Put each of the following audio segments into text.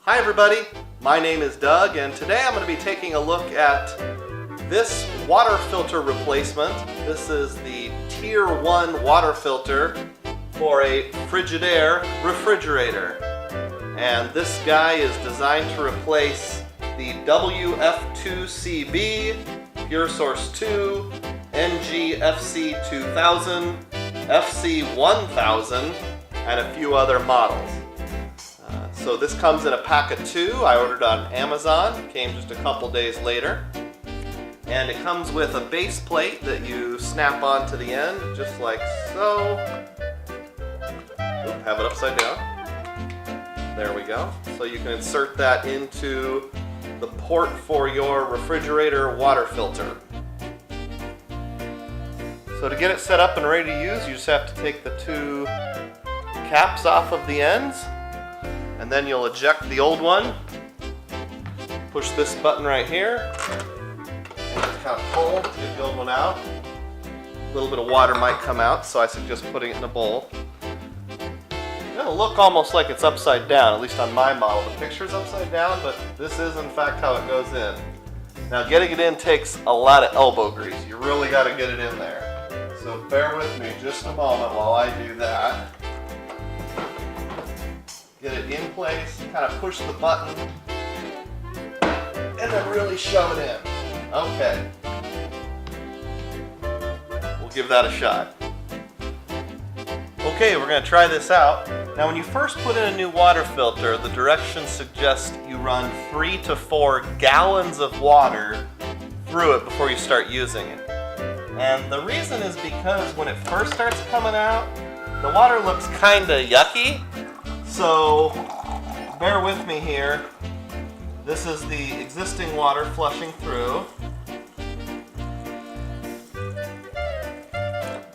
Hi everybody, my name is Doug and today I'm going to be taking a look at this water filter replacement. This is the Tier 1 water filter for a Frigidaire refrigerator. And this guy is designed to replace the WF2CB, PureSource2, NGFC 2000, FC 1000, and a few other models. So this comes in a pack of 2. I ordered on Amazon. It came just a couple days later. And it comes with a base plate that you snap onto the end, just like so. Oop, have it upside down. There we go. So you can insert that into the port for your refrigerator water filter. So to get it set up and ready to use, you just have to take the 2 caps off of the ends. And then you'll eject the old one, push this button right here, and just kind of pull to get the old one out. A little bit of water might come out, so I suggest putting it in a bowl. It'll look almost like it's upside down, at least on my model. The picture's upside down, but this is in fact how it goes in. Now getting it in takes a lot of elbow grease. You really got to get it in there. So bear with me just a moment while I do that. Get it in place, kind of push the button, and then really shove it in. Okay. We'll give that a shot. Okay, we're going to try this out. Now when you first put in a new water filter, the directions suggest you run 3 to 4 gallons of water through it before you start using it. And the reason is because when it first starts coming out, the water looks kind of yucky. So, bear with me here. This is the existing water flushing through.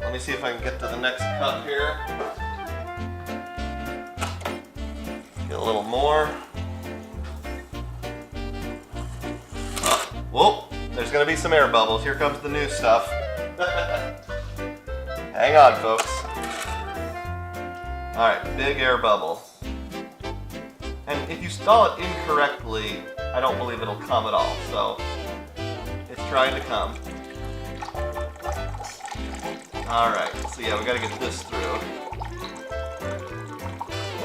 Let me see if I can get to the next cup here. Get a little more. Oh, whoa, there's going to be some air bubbles. Here comes the new stuff. Hang on, folks. Alright, big air bubble. And if you stall it incorrectly, I don't believe it'll come at all, so it's trying to come. Alright, so yeah, we gotta get this through.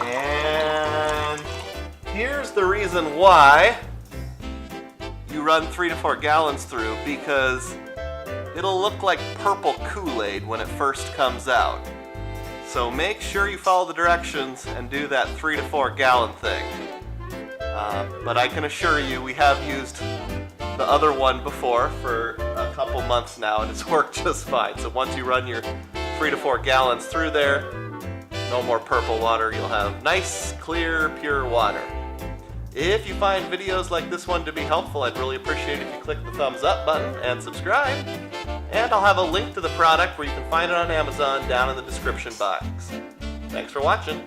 And here's the reason why you run 3 to 4 gallons through, because it'll look like purple Kool-Aid when it first comes out. So make sure you follow the directions and do that 3 to 4 gallon thing. But I can assure you we have used the other one before for a couple months now and it's worked just fine. So once you run your 3 to 4 gallons through there, no more purple water, you'll have nice, clear, pure water. If you find videos like this one to be helpful, I'd really appreciate it if you click the thumbs up button and subscribe. And I'll have a link to the product where you can find it on Amazon down in the description box. Thanks for watching.